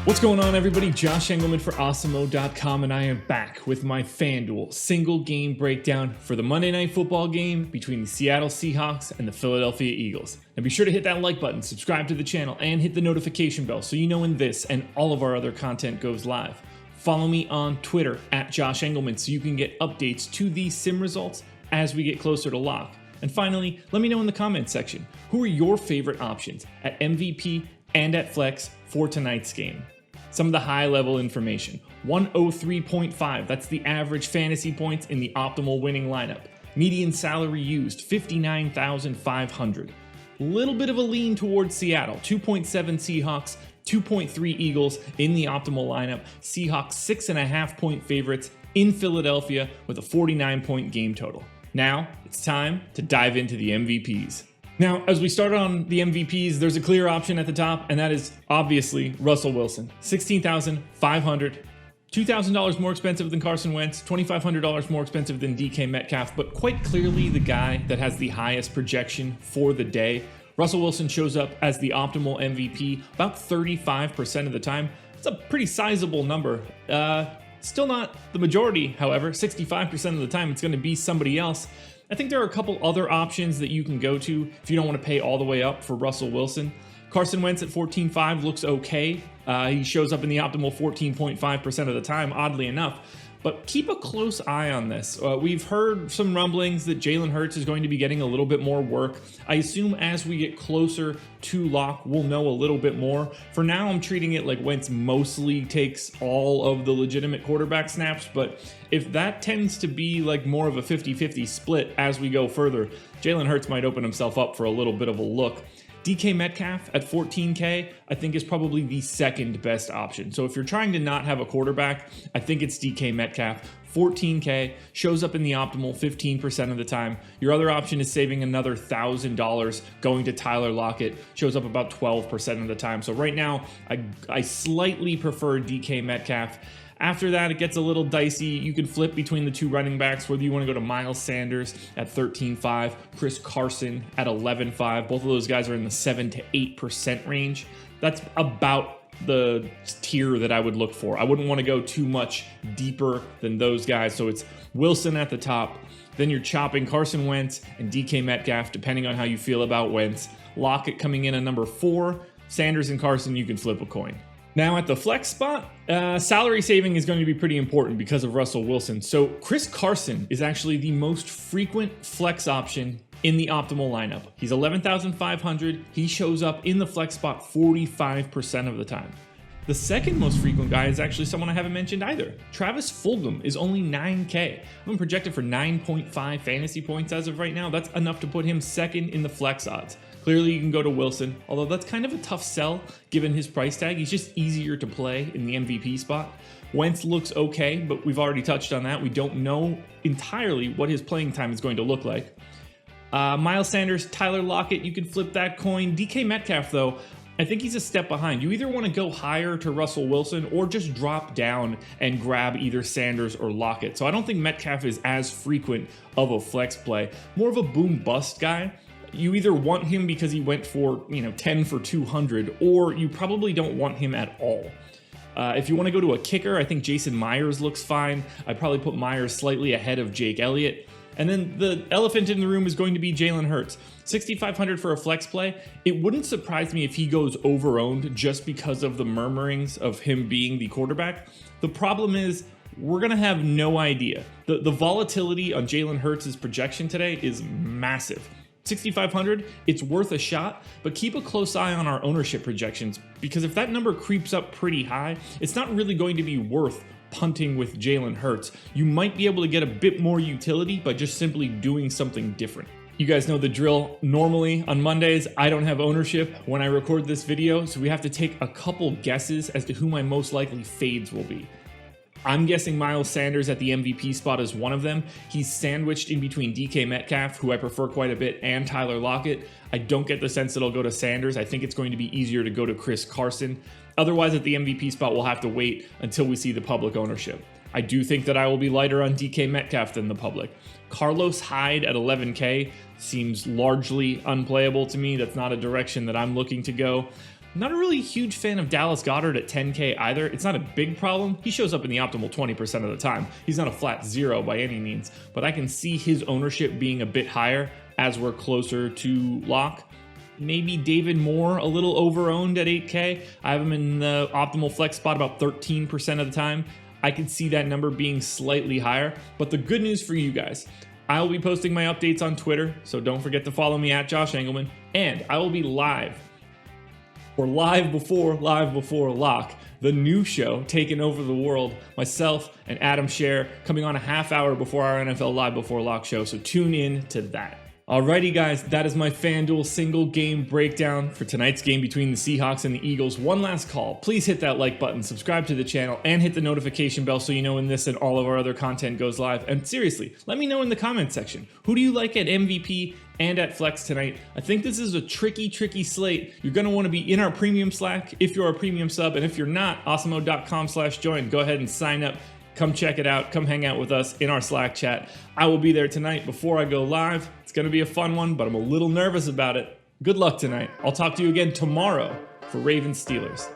What's going on, everybody? Josh Engleman for Awesemo.com, and I am back with my FanDuel single-game breakdown for the Monday Night Football game between the Seattle Seahawks and the Philadelphia Eagles. And be sure to hit that like button, subscribe to the channel, and hit the notification bell so you know when this and all of our other content goes live. Follow me on Twitter at Josh Engleman so you can get updates to these sim results as we get closer to lock. And finally, let me know in the comments section, who are your favorite options at MVP and at Flex for tonight's game? Some of the high-level information. 103.5, that's the average fantasy points in the optimal winning lineup. Median salary used, $59,500. Little bit of a lean towards Seattle. 2.7 Seahawks, 2.3 Eagles in the optimal lineup. Seahawks 6.5-point favorites in Philadelphia with a 49-point game total. Now, it's time to dive into the MVPs. Now, as we start on the MVPs, there's a clear option at the top, and that is obviously Russell Wilson. $16,500, $2,000 more expensive than Carson Wentz, $2,500 more expensive than DK Metcalf, but quite clearly the guy that has the highest projection for the day. Russell Wilson shows up as the optimal MVP about 35% of the time. It's a pretty sizable number. Still not the majority, however. 65% of the time it's going to be somebody else. I think there are a couple other options that you can go to if you don't want to pay all the way up for Russell Wilson. Carson Wentz at 14.5 looks okay. He shows up in the optimal 14.5% of the time, oddly enough. But keep a close eye on this. We've heard some rumblings that Jalen Hurts is going to be getting a little bit more work. I assume as we get closer to lock, we'll know a little bit more. For now, I'm treating it like Wentz mostly takes all of the legitimate quarterback snaps, but if that tends to be like more of a 50-50 split as we go further, Jalen Hurts might open himself up for a little bit of a look. DK Metcalf at 14K, I think is probably the second best option. So if you're trying to not have a quarterback, I think it's DK Metcalf. 14K, shows up in the optimal 15% of the time. Your other option is saving another $1,000 going to Tyler Lockett, shows up about 12% of the time. So right now, I slightly prefer DK Metcalf. After that, it gets a little dicey. You can flip between the two running backs, whether you want to go to Miles Sanders at 13.5, Chris Carson at 11.5. Both of those guys are in the 7 to 8% range. That's about the tier that I would look for. I wouldn't want to go too much deeper than those guys. So it's Wilson at the top. Then you're chopping Carson Wentz and DK Metcalf, depending on how you feel about Wentz. Lockett coming in at number 4. Sanders and Carson, you can flip a coin. Now at the flex spot, salary saving is going to be pretty important because of Russell Wilson. So Chris Carson is actually the most frequent flex option in the optimal lineup. He's $11,500. He shows up in the flex spot 45% of the time. The second most frequent guy is actually someone I haven't mentioned either. Travis Fulgam is only 9K. I'm projected for 9.5 fantasy points as of right now. That's enough to put him second in the flex odds. Clearly you can go to Wilson, although that's kind of a tough sell given his price tag. He's just easier to play in the MVP spot. Wentz looks okay, but we've already touched on that. We don't know entirely what his playing time is going to look like. Miles Sanders, Tyler Lockett, you can flip that coin. DK Metcalf, though, I think he's a step behind. You either want to go higher to Russell Wilson or just drop down and grab either Sanders or Lockett. So I don't think Metcalf is as frequent of a flex play. More of a boom-bust guy. You either want him because he went for 10 for 200, or you probably don't want him at all. If you want to go to a kicker, I think Jason Myers looks fine. I'd probably put Myers slightly ahead of Jake Elliott. And then the elephant in the room is going to be Jalen Hurts. $6,500 for a flex play. It wouldn't surprise me if he goes over-owned just because of the murmurings of him being the quarterback. The problem is we're going to have no idea. The volatility on Jalen Hurts' projection today is massive. 6,500, it's worth a shot, but keep a close eye on our ownership projections, because if that number creeps up pretty high, it's not really going to be worth punting with Jalen Hurts. You might be able to get a bit more utility by just simply doing something different. You guys know the drill. Normally on Mondays, I don't have ownership when I record this video, so we have to take a couple guesses as to who my most likely fades will be. I'm guessing Miles Sanders at the MVP spot is one of them. He's sandwiched in between DK Metcalf, who I prefer quite a bit, and Tyler Lockett. I don't get the sense that it'll go to Sanders. I think it's going to be easier to go to Chris Carson. Otherwise, at the MVP spot, we'll have to wait until we see the public ownership. I do think that I will be lighter on DK Metcalf than the public. Carlos Hyde at 11K seems largely unplayable to me. That's not a direction that I'm looking to go. Not a really huge fan of Dallas Goedert at 10K either. It's not a big problem. He shows up in the optimal 20% of the time. He's not a flat zero by any means, but I can see his ownership being a bit higher as we're closer to lock. Maybe David Moore, a little over-owned at 8K. I have him in the optimal flex spot about 13% of the time. I could see that number being slightly higher, but the good news for you guys, I will be posting my updates on Twitter, so don't forget to follow me at Josh Engleman, and I will be live before lock, the new show taking over the world, myself and Adam Scher coming on a half hour before our NFL Live Before Lock show, so tune in to that. Alrighty guys, that is my FanDuel single game breakdown for tonight's game between the Seahawks and the Eagles. One last call, please hit that like button, subscribe to the channel, and hit the notification bell so you know when this and all of our other content goes live. And seriously, let me know in the comment section, who do you like at MVP and at Flex tonight? I think this is a tricky slate. You're going to want to be in our premium Slack if you're a premium sub, and if you're not, awesemo.com/join. Go ahead and sign up. Come check it out. Come hang out with us in our Slack chat. I will be there tonight before I go live. It's going to be a fun one, but I'm a little nervous about it. Good luck tonight. I'll talk to you again tomorrow for Ravens Steelers.